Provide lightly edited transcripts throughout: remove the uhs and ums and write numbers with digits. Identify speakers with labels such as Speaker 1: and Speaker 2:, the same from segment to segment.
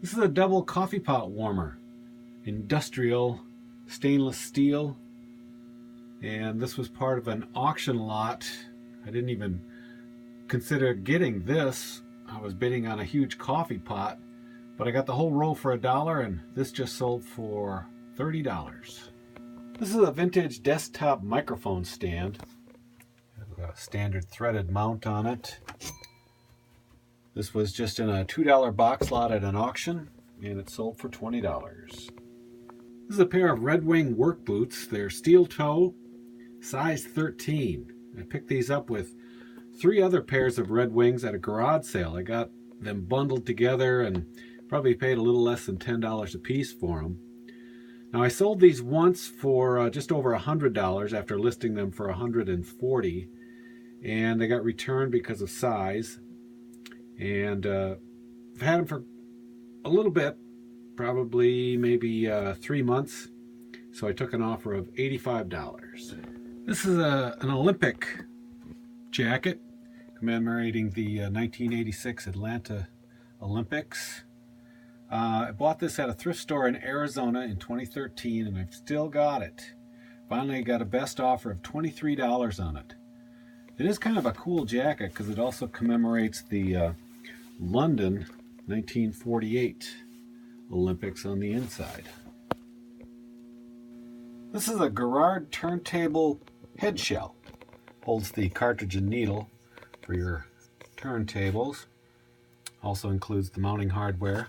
Speaker 1: This is a double coffee pot warmer, industrial stainless steel, and this was part of an auction lot. I didn't even consider getting this. I was bidding on a huge coffee pot, but I got the whole row for $1, and this just sold for $30. This is a vintage desktop microphone stand. Have a standard threaded mount on it. This was just in a $2 box lot at an auction, and it sold for $20. This is a pair of Red Wing work boots. They're steel toe, size 13. I picked these up with 3 other pairs of Red Wings at a garage sale. I got them bundled together and probably paid a little less than $10 a piece for them. Now I sold these once for just over $100 after listing them for $140, and they got returned because of size. And I've had them for a little bit, probably maybe 3 months, so I took an offer of $85. This is an Olympic jacket commemorating the 1986 Atlanta Olympics. I bought this at a thrift store in Arizona in 2013, and I've still got it. Finally got a best offer of $23 on it. It is kind of a cool jacket because it also commemorates the London 1948 Olympics on the inside. This is a Garrard turntable head shell. Holds the cartridge and needle for your turntables. Also includes the mounting hardware.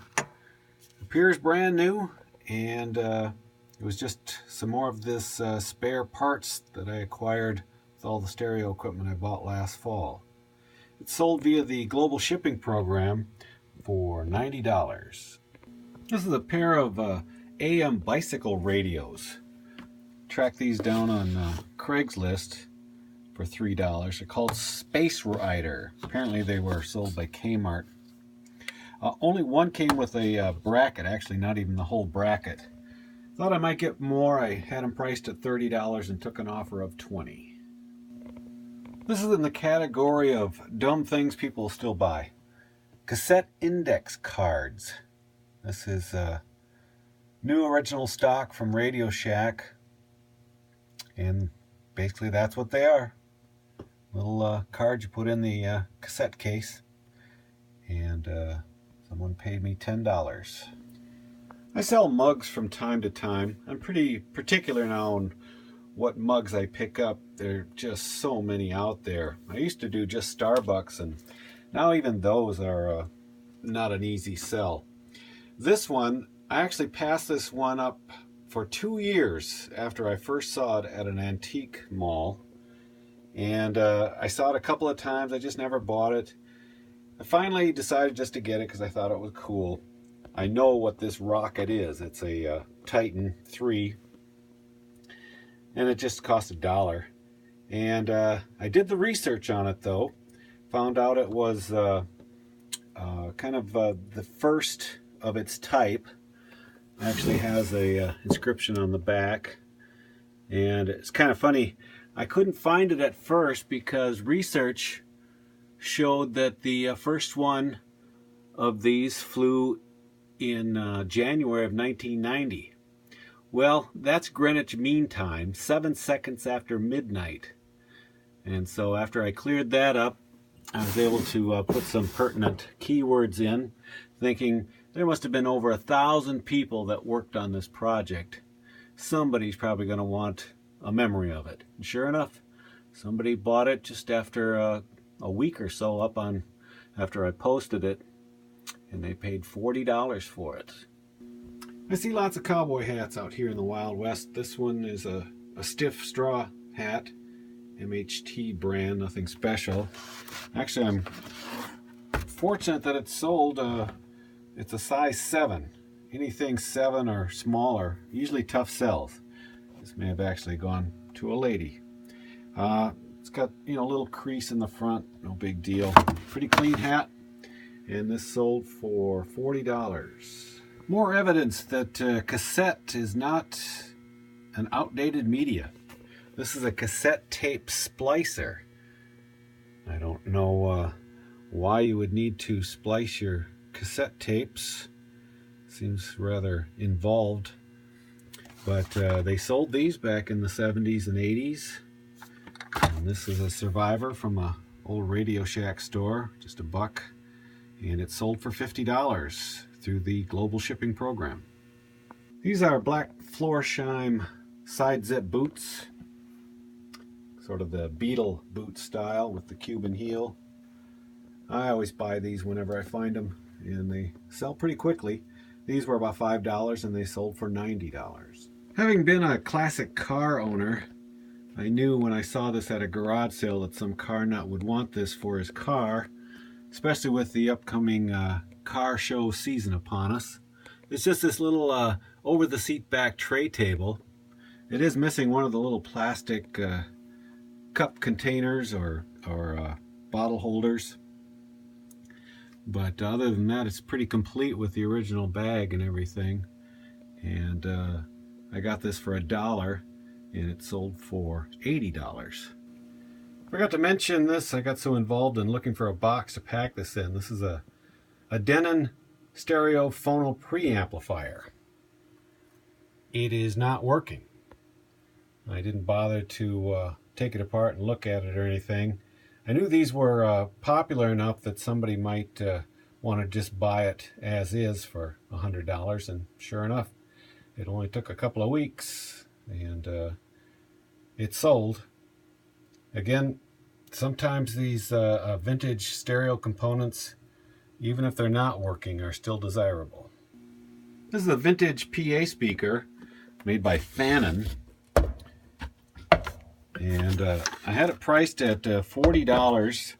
Speaker 1: Appears brand new, and it was just some more of this spare parts that I acquired with all the stereo equipment I bought last fall. It's sold via the global shipping program for $90. This is a pair of AM bicycle radios. Tracked these down on Craigslist for $3. They're called Space Rider. Apparently they were sold by Kmart. Only one came with a bracket, actually not even the whole bracket. Thought I might get more. I had them priced at $30 and took an offer of $20. This is in the category of dumb things people still buy. Cassette index cards. This is new original stock from Radio Shack, and basically that's what they are. Little cards you put in the cassette case, and someone paid me $10. I sell mugs from time to time. I'm pretty particular now on what mugs I pick up. There are just so many out there. I used to do just Starbucks, and now even those are not an easy sell. This one, I actually passed this one up for 2 years after I first saw it at an antique mall. And I saw it a couple of times. I just never bought it. I finally decided just to get it because I thought it was cool. I know what this rocket is. It's a Titan 3. And it just cost $1. And I did the research on it, though. Found out it was kind of the first of its type. Actually has a inscription on the back. And it's kind of funny. I couldn't find it at first because research showed that the first one of these flew in January of 1990. Well, that's Greenwich Mean Time, 7 seconds after midnight. And so after I cleared that up, I was able to put some pertinent keywords in, thinking there must have been over 1,000 people that worked on this project. Somebody's probably going to want a memory of it. And sure enough, somebody bought it just after a week or so up on after I posted it, and they paid $40 for it. I see lots of cowboy hats out here in the Wild West. This one is a stiff straw hat, MHT brand, nothing special. Actually, I'm fortunate that it's sold. It's a size 7. Anything 7 or smaller, usually tough sells. This may have actually gone to a lady. It's got, a little crease in the front, no big deal. Pretty clean hat, and this sold for $40. More evidence that cassette is not an outdated media. This is a cassette tape splicer. I don't know why you would need to splice your cassette tapes. Seems rather involved. But they sold these back in the 70s and 80s. And this is a survivor from a old Radio Shack store, just $1. And it sold for $50 through the global shipping program. These are black Florsheim side zip boots. Sort of the Beetle boot style with the Cuban heel. I always buy these whenever I find them, and they sell pretty quickly. These were about $5 and they sold for $90. Having been a classic car owner, I knew when I saw this at a garage sale that some car nut would want this for his car, especially with the upcoming car show season upon us. It's just this little over-the-seat back tray table. It is missing one of the little plastic cup containers or bottle holders, but other than that, it's pretty complete with the original bag and everything. And I got this for $1 and it sold for $80. Forgot to mention this. I got so involved in looking for a box to pack this in. This is a Denon stereo phono preamplifier. It is not working. I didn't bother to take it apart and look at it or anything. I knew these were popular enough that somebody might want to just buy it as is for $100, and sure enough, it only took a couple of weeks and it sold. Again, sometimes these vintage stereo components, even if they're not working, are still desirable. This is a vintage PA speaker made by Fanon. And I had it priced at $40.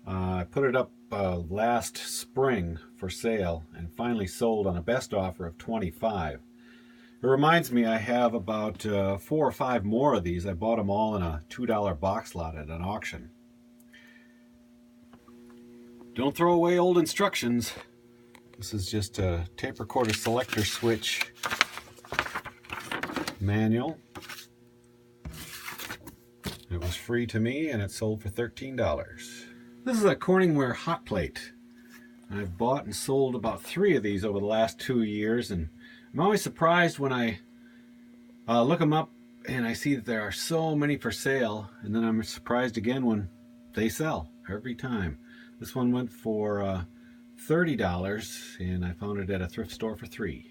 Speaker 1: I put it up last spring for sale and finally sold on a best offer of $25. It reminds me I have about 4 or 5 more of these. I bought them all in a $2 box lot at an auction. Don't throw away old instructions. This is just a tape recorder selector switch manual. It was free to me and it sold for $13. This is a Corningware hot plate. I've bought and sold about 3 of these over the last 2 years, and I'm always surprised when I look them up and I see that there are so many for sale, and then I'm surprised again when they sell every time. This one went for $30 and I found it at a thrift store for $3.